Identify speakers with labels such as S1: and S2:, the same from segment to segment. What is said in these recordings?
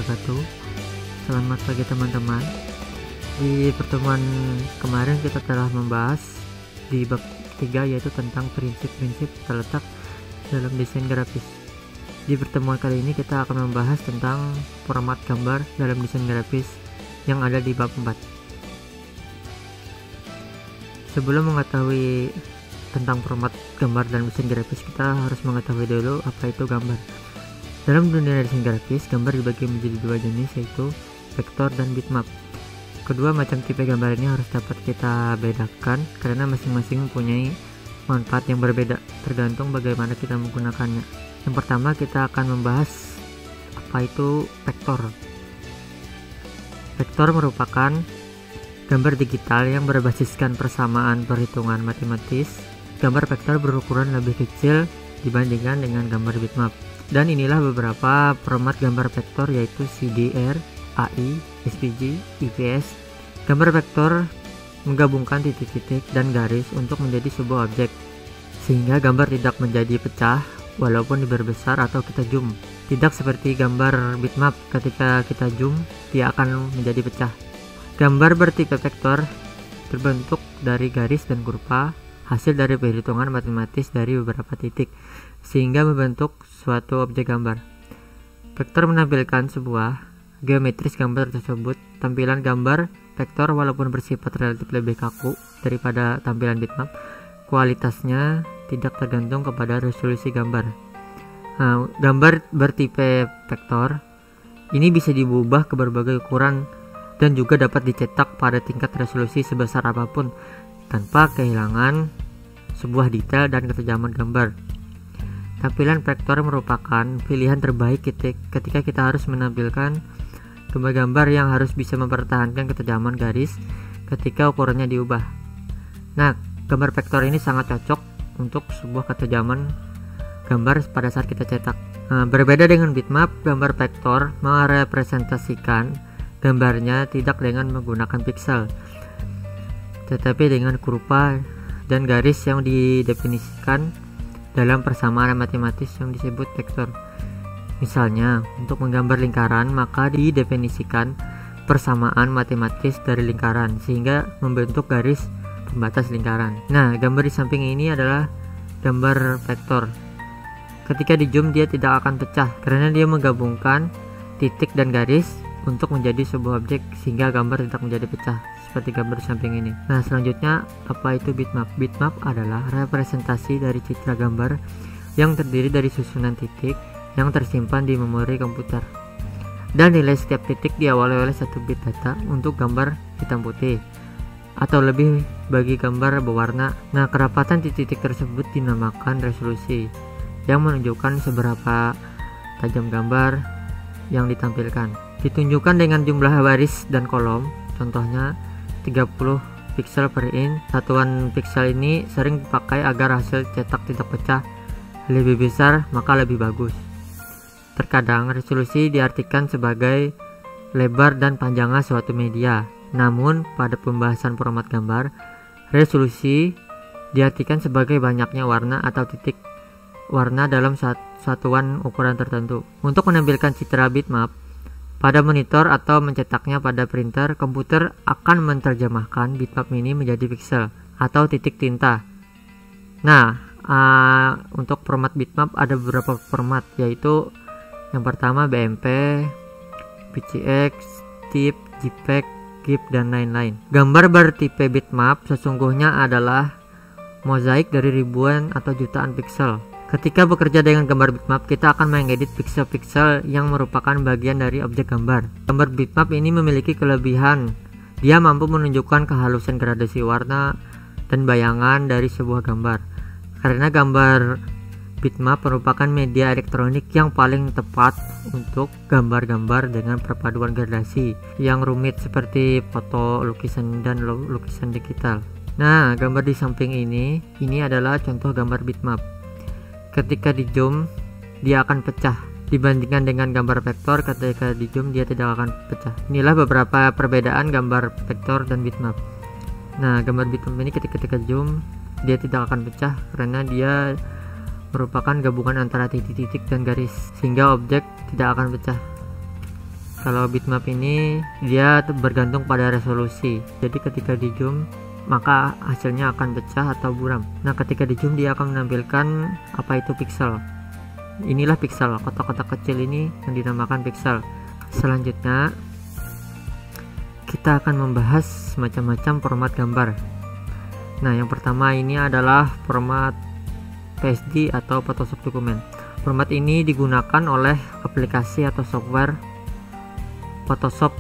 S1: wabarakatuh. Selamat pagi teman-teman. Di pertemuan kemarin kita telah membahas di bab 3, yaitu tentang prinsip-prinsip terletak dalam desain grafis. Di pertemuan kali ini kita akan membahas tentang format gambar dalam desain grafis yang ada di bab 4. Sebelum mengetahui tentang format gambar dalam desain grafis, kita harus mengetahui dulu apa itu gambar. Dalam dunia desain grafis, gambar dibagi menjadi dua jenis, yaitu vektor dan bitmap. Kedua macam tipe gambar ini harus dapat kita bedakan karena masing-masing mempunyai manfaat yang berbeda tergantung bagaimana kita menggunakannya. Yang pertama kita akan membahas apa itu vektor. Vektor merupakan gambar digital yang berbasiskan persamaan perhitungan matematis. Gambar vektor berukuran lebih kecil dibandingkan dengan gambar bitmap. Dan inilah beberapa format gambar vektor, yaitu CDR, AI, SVG, IPS. Gambar vektor menggabungkan titik-titik dan garis untuk menjadi sebuah objek, sehingga gambar tidak menjadi pecah walaupun diperbesar atau kita zoom. Tidak seperti gambar bitmap, ketika kita zoom dia akan menjadi pecah. Gambar bertipe vektor terbentuk dari garis dan kurva, hasil dari perhitungan matematis dari beberapa titik, sehingga membentuk suatu objek gambar. Vektor menampilkan sebuah geometris gambar tersebut. Tampilan gambar vektor walaupun bersifat relatif lebih kaku daripada tampilan bitmap, kualitasnya tidak tergantung kepada resolusi gambar. Gambar bertipe vektor ini bisa diubah ke berbagai ukuran dan juga dapat dicetak pada tingkat resolusi sebesar apapun tanpa kehilangan sebuah detail dan ketajaman gambar. Tampilan vektor merupakan pilihan terbaik ketika kita harus menampilkan gambar-gambar yang harus bisa mempertahankan ketajaman garis ketika ukurannya diubah. Nah, gambar vektor ini sangat cocok untuk sebuah ketajaman gambar pada saat kita cetak. Berbeda dengan bitmap, gambar vektor merepresentasikan gambarnya tidak dengan menggunakan piksel, tetapi dengan kurva dan garis yang didefinisikan dalam persamaan matematis yang disebut vektor. Misalnya, untuk menggambar lingkaran maka didefinisikan persamaan matematis dari lingkaran sehingga membentuk garis pembatas lingkaran. Nah, gambar di samping ini adalah gambar vektor. Ketika di zoom dia tidak akan pecah karena dia menggabungkan titik dan garis untuk menjadi sebuah objek sehingga gambar tidak menjadi pecah seperti gambar di samping ini. Nah, selanjutnya apa itu bitmap? Bitmap adalah representasi dari citra gambar yang terdiri dari susunan titik yang tersimpan di memori komputer, dan nilai setiap titik diawali oleh satu bit data untuk gambar hitam putih atau lebih bagi gambar berwarna. Nah, kerapatan titik-titik tersebut dinamakan resolusi yang menunjukkan seberapa tajam gambar yang ditampilkan. Ditunjukkan dengan jumlah baris dan kolom, contohnya 30 pixel per inch. Satuan pixel ini sering dipakai agar hasil cetak tidak pecah. Lebih besar maka lebih bagus. Terkadang resolusi diartikan sebagai lebar dan panjangnya suatu media. Namun pada pembahasan format gambar, resolusi diartikan sebagai banyaknya warna atau titik warna dalam satuan ukuran tertentu. Untuk menampilkan citra bitmap pada monitor atau mencetaknya pada printer, komputer akan menerjemahkan bitmap ini menjadi pixel atau titik tinta. Nah, untuk format bitmap ada beberapa format, yaitu yang pertama BMP, PCX, TIFF, JPEG, GIF, dan lain-lain. Gambar bertipe bitmap sesungguhnya adalah mozaik dari ribuan atau jutaan pixel. Ketika bekerja dengan gambar bitmap, kita akan mengedit pixel-pixel yang merupakan bagian dari objek gambar. Gambar bitmap ini memiliki kelebihan. Dia mampu menunjukkan kehalusan gradasi warna dan bayangan dari sebuah gambar. Karena gambar bitmap merupakan media elektronik yang paling tepat untuk gambar-gambar dengan perpaduan gradasi yang rumit seperti foto, lukisan, dan lukisan digital. Nah, gambar di samping ini adalah contoh gambar bitmap. Ketika di zoom dia akan pecah dibandingkan dengan gambar vektor. Ketika di zoom dia tidak akan pecah. Inilah beberapa perbedaan gambar vektor dan bitmap. Nah, gambar bitmap ini ketika zoom dia tidak akan pecah karena dia merupakan gabungan antara titik-titik dan garis sehingga objek tidak akan pecah. Kalau bitmap ini dia bergantung pada resolusi. Jadi ketika di zoom maka hasilnya akan pecah atau buram. Nah, ketika di zoom dia akan menampilkan apa itu pixel. Inilah pixel, kotak-kotak kecil ini yang dinamakan pixel. Selanjutnya kita akan membahas macam-macam format gambar. Nah, yang pertama ini adalah format PSD atau Photoshop dokumen. Format ini digunakan oleh aplikasi atau software Photoshop.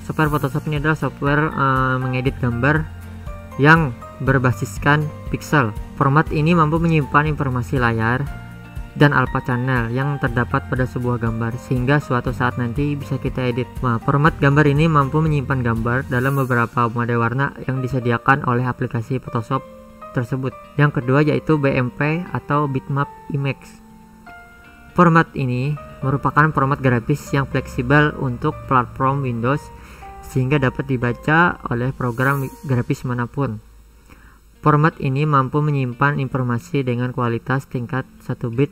S1: Software Photoshop ini adalah software mengedit gambar yang berbasiskan pixel. Format ini mampu menyimpan informasi layar dan alpha channel yang terdapat pada sebuah gambar sehingga suatu saat nanti bisa kita edit. Nah, format gambar ini mampu menyimpan gambar dalam beberapa mode warna yang disediakan oleh aplikasi Photoshop tersebut. Yang kedua yaitu BMP atau bitmap image. Format ini merupakan format grafis yang fleksibel untuk platform Windows sehingga dapat dibaca oleh program grafis manapun. Format ini mampu menyimpan informasi dengan kualitas tingkat 1 bit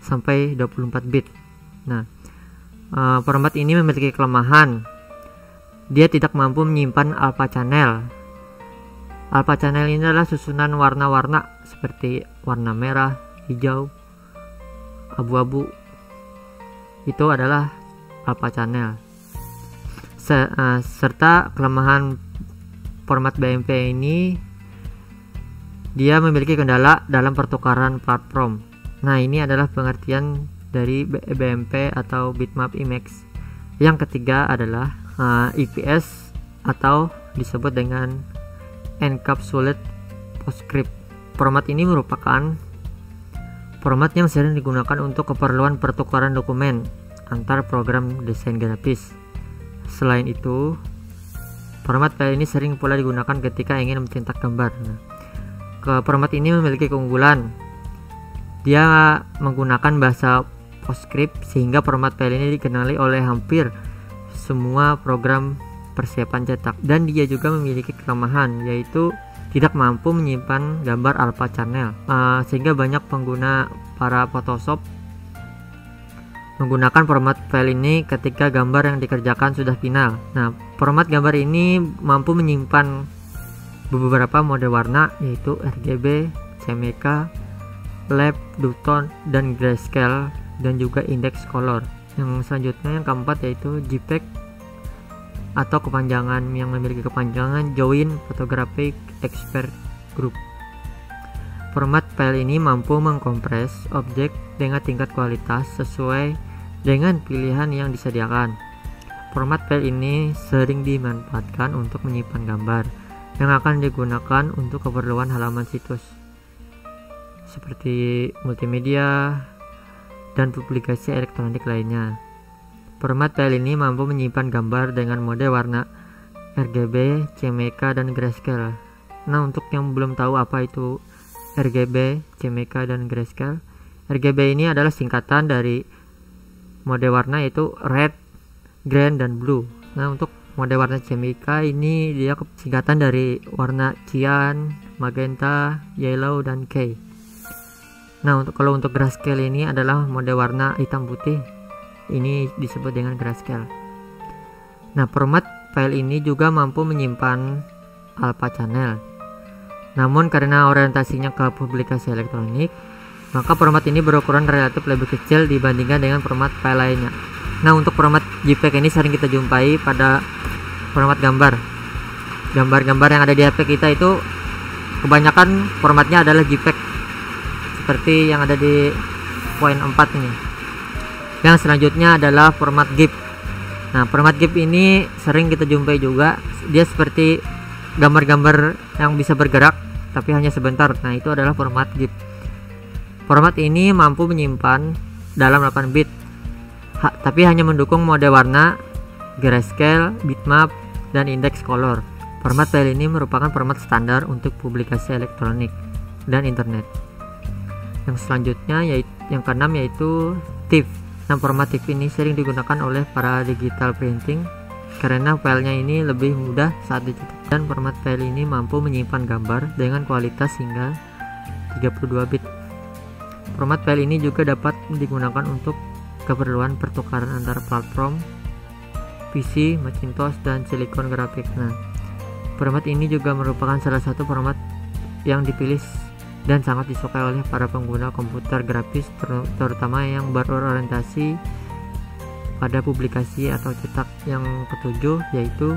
S1: sampai 24 bit. Nah, format ini memiliki kelemahan. Dia tidak mampu menyimpan alpha channel. Alpha channel ini adalah susunan warna-warna seperti warna merah, hijau, abu-abu. Itu adalah alpha channel. Serta kelemahan format BMP ini, dia memiliki kendala dalam pertukaran platform. Nah, ini adalah pengertian dari BMP atau bitmap image. Yang ketiga adalah EPS atau disebut dengan encapsulated postscript. Format ini merupakan format yang sering digunakan untuk keperluan pertukaran dokumen antar program desain grafis. Selain itu, format file ini sering pula digunakan ketika ingin mencetak gambar. Nah, format ini memiliki keunggulan. Dia menggunakan bahasa PostScript sehingga format file ini dikenali oleh hampir semua program persiapan cetak. Dan dia juga memiliki kelemahan, yaitu tidak mampu menyimpan gambar alpha channel, sehingga banyak pengguna para Photoshop menggunakan format file ini ketika gambar yang dikerjakan sudah final. Nah, format gambar ini mampu menyimpan beberapa mode warna yaitu RGB, CMYK, lap, duotone, dan grayscale, dan juga index color. Yang selanjutnya yang keempat yaitu JPEG atau kepanjangan yang memiliki kepanjangan Joint Photographic Expert Group. Format file ini mampu mengkompres objek dengan tingkat kualitas sesuai dengan pilihan yang disediakan. Format file ini sering dimanfaatkan untuk menyimpan gambar yang akan digunakan untuk keperluan halaman situs seperti multimedia dan publikasi elektronik lainnya. Format file ini mampu menyimpan gambar dengan mode warna RGB, CMYK, dan grayscale. Nah, untuk yang belum tahu apa itu RGB, CMYK, dan grayscale, RGB ini adalah singkatan dari mode warna yaitu red, green, dan blue. Nah, untuk mode warna CMYK ini dia singkatan dari warna cyan, magenta, yellow, dan K. Nah, kalau untuk grayscale ini adalah mode warna hitam putih. Ini disebut dengan grayscale. Nah, format file ini juga mampu menyimpan alpha channel. Namun karena orientasinya ke publikasi elektronik, maka format ini berukuran relatif lebih kecil dibandingkan dengan format file lainnya. Nah, untuk format JPEG ini sering kita jumpai pada format gambar. Gambar-gambar yang ada di HP kita itu kebanyakan formatnya adalah JPEG, seperti yang ada di poin 4 ini. Yang selanjutnya adalah format GIF. Nah, format GIF ini sering kita jumpai juga. Dia seperti gambar-gambar yang bisa bergerak tapi hanya sebentar. Nah, itu adalah format GIF. Format ini mampu menyimpan dalam 8 bit, tapi hanya mendukung mode warna, grayscale, bitmap, dan index color. Format file ini merupakan format standar untuk publikasi elektronik dan internet. Yang selanjutnya yaitu yang keenam yaitu TIFF. Nah, format TIFF ini sering digunakan oleh para digital printing karena filenya ini lebih mudah saat dicetak, dan format file ini mampu menyimpan gambar dengan kualitas hingga 32 bit. Format file ini juga dapat digunakan untuk keperluan pertukaran antar platform PC, Macintosh, dan Silicon Graphics. Nah, format ini juga merupakan salah satu format yang dipilih dan sangat disukai oleh para pengguna komputer grafis, terutama yang berorientasi pada publikasi atau cetak. Yang ketujuh yaitu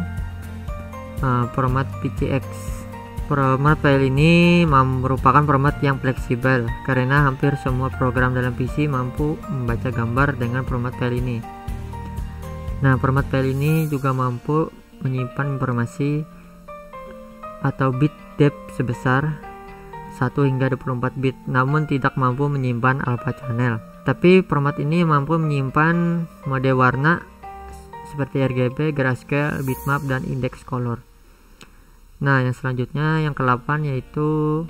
S1: format PCX. Format file ini merupakan format yang fleksibel karena hampir semua program dalam PC mampu membaca gambar dengan format file ini. Nah, format file ini juga mampu menyimpan informasi atau bit depth sebesar 1 hingga 24 bit, namun tidak mampu menyimpan alpha channel. Tapi format ini mampu menyimpan mode warna seperti RGB, grayscale, bitmap, dan index color. Nah, yang selanjutnya yang ke-8 yaitu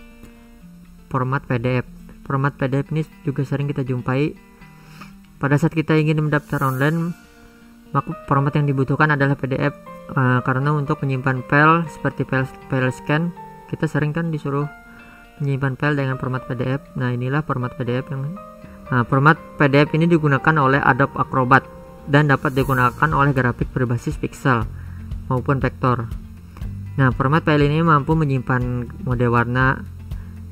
S1: format PDF. Format PDF ini juga sering kita jumpai pada saat kita ingin mendaftar online, maka format yang dibutuhkan adalah PDF, karena untuk menyimpan file seperti file scan, kita sering kan disuruh menyimpan file dengan format PDF. Nah, inilah format PDF format PDF ini digunakan oleh Adobe Acrobat dan dapat digunakan oleh grafik berbasis pixel maupun vektor. Nah, format file ini mampu menyimpan mode warna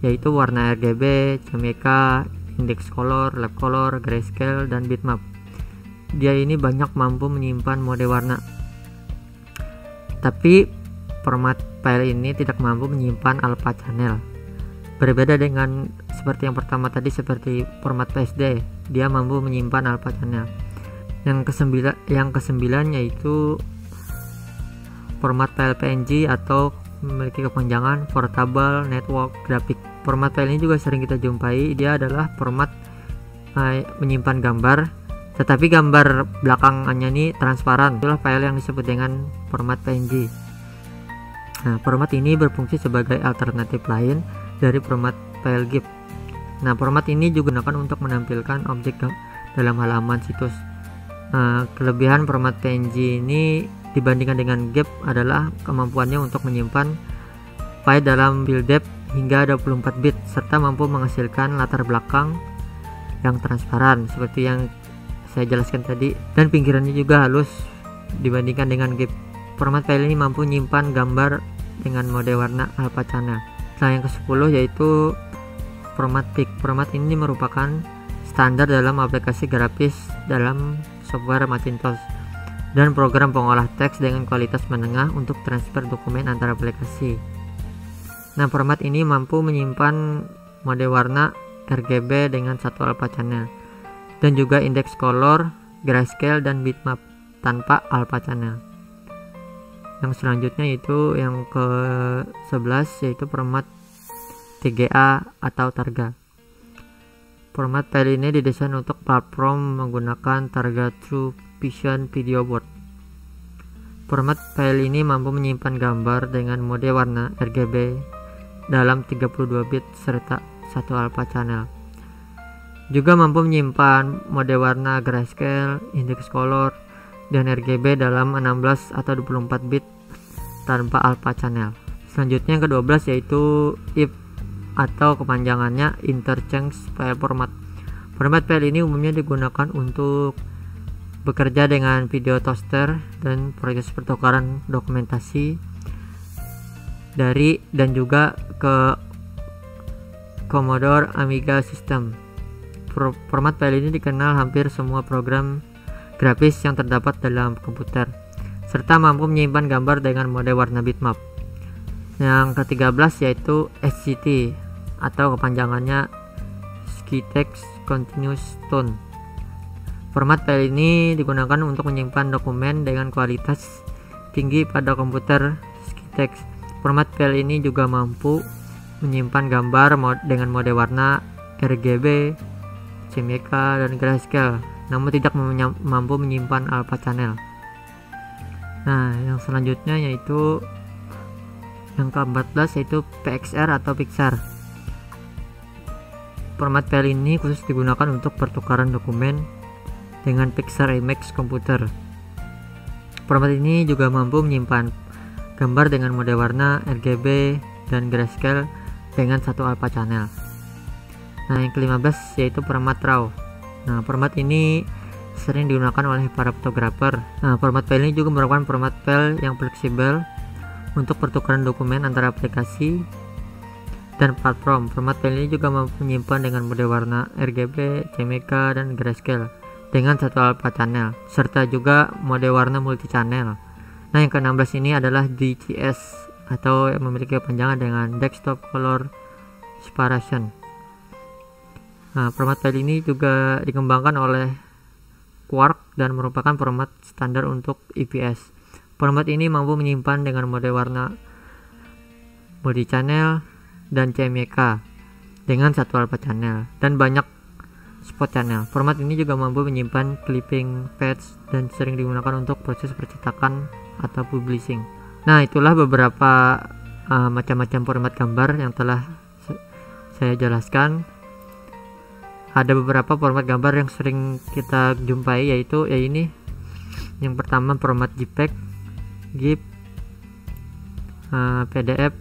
S1: yaitu warna RGB, CMYK, index color, left color, grayscale, dan bitmap. Dia ini banyak mampu menyimpan mode warna. Tapi format file ini tidak mampu menyimpan alpha channel. Berbeda dengan seperti yang pertama tadi, seperti format PSD, dia mampu menyimpan alpha channel. Yang kesembilan yaitu format file PNG atau memiliki kepanjangan Portable Network Graphic. Format file ini juga sering kita jumpai. Dia adalah format menyimpan gambar, tetapi gambar belakangannya ini transparan. Itulah file yang disebut dengan format PNG. Nah, format ini berfungsi sebagai alternatif lain dari format file GIF. Nah, format ini juga digunakan untuk menampilkan objek dalam halaman situs. Kelebihan format PNG ini dibandingkan dengan GIF adalah kemampuannya untuk menyimpan file dalam build depth hingga 24 bit serta mampu menghasilkan latar belakang yang transparan seperti yang saya jelaskan tadi, dan pinggirannya juga halus dibandingkan dengan GIF. Format file ini mampu menyimpan gambar dengan mode warna alpha channel. Nah, yang ke-10 yaitu format PIC. Format ini merupakan standar dalam aplikasi grafis dalam software Macintosh dan program pengolah teks dengan kualitas menengah untuk transfer dokumen antar aplikasi. Nah, format ini mampu menyimpan mode warna RGB dengan satu alpha channel dan juga index color, grayscale, dan bitmap tanpa alpha channel. Yang selanjutnya itu yang ke-11 yaitu format TGA atau Targa. Format file ini didesain untuk platform menggunakan Targa True Vision Video Board. Format file ini mampu menyimpan gambar dengan mode warna RGB dalam 32 bit serta satu alpha channel. Juga mampu menyimpan mode warna grayscale, index color, dan RGB dalam 16 atau 24 bit tanpa alpha channel. Selanjutnya yang ke-12 yaitu IF atau kepanjangannya Interchange File Format. Format file ini umumnya digunakan untuk bekerja dengan video toaster dan proses pertukaran dokumentasi dari dan juga ke Commodore Amiga System. Format file ini dikenal hampir semua program grafis yang terdapat dalam komputer, serta mampu menyimpan gambar dengan mode warna bitmap. Yang ke-13 yaitu SCT atau kepanjangannya Skitex Continuous Tone. Format file ini digunakan untuk menyimpan dokumen dengan kualitas tinggi pada komputer Skitex. Format file ini juga mampu menyimpan gambar dengan mode warna RGB, CMYK, dan grayscale, namun tidak mampu menyimpan alpha channel. Nah, yang selanjutnya yaitu yang ke-14 yaitu PXR atau Pixar. Format file ini khusus digunakan untuk pertukaran dokumen dengan Pixar Image komputer. Format ini juga mampu menyimpan gambar dengan mode warna RGB dan grayscale dengan satu alpha channel. Nah, yang ke-15 yaitu format RAW. Nah, format ini sering digunakan oleh para fotografer. Nah, format file ini juga merupakan format file yang fleksibel untuk pertukaran dokumen antara aplikasi dan platform. Format file ini juga mampu menyimpan dengan mode warna RGB, CMYK, dan Grayscale dengan satu alpha channel, serta juga mode warna multi channel. Nah, yang ke-16 ini adalah DCS atau yang memiliki kepanjangan dengan Desktop Color Separation. Nah, format file ini juga dikembangkan oleh Quark dan merupakan format standar untuk EPS. Format ini mampu menyimpan dengan mode warna multi channel dan CMYK dengan satu alpha channel dan banyak spot channel. Format ini juga mampu menyimpan clipping, patch, dan sering digunakan untuk proses percetakan atau publishing. Nah, itulah beberapa macam-macam format gambar yang telah saya jelaskan. Ada beberapa format gambar yang sering kita jumpai, yaitu ini. Yang pertama format JPEG, GIF, PDF,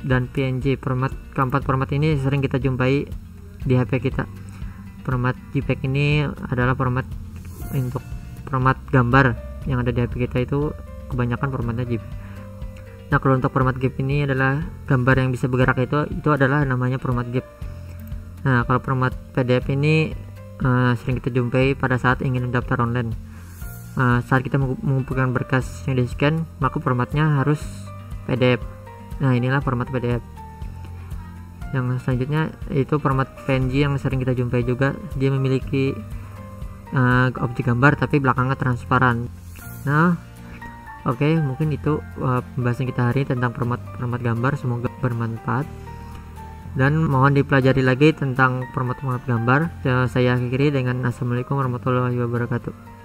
S1: dan PNG. Keempat format ini sering kita jumpai di HP kita. Format JPEG ini adalah format untuk format gambar yang ada di HP kita, itu kebanyakan formatnya JPEG. Nah, kalau untuk format GIF ini adalah gambar yang bisa bergerak, itu adalah namanya format GIF. Nah, kalau format PDF ini sering kita jumpai pada saat ingin mendaftar online. Saat kita mengumpulkan berkas yang di scan, maka formatnya harus PDF. Nah, inilah format PDF. Yang selanjutnya itu format PNG yang sering kita jumpai juga. Dia memiliki objek gambar tapi belakangnya transparan. Nah, oke, mungkin itu pembahasan kita hari ini tentang format gambar. Semoga bermanfaat dan mohon dipelajari lagi tentang format gambar. Saya akhiri dengan assalamualaikum warahmatullahi wabarakatuh.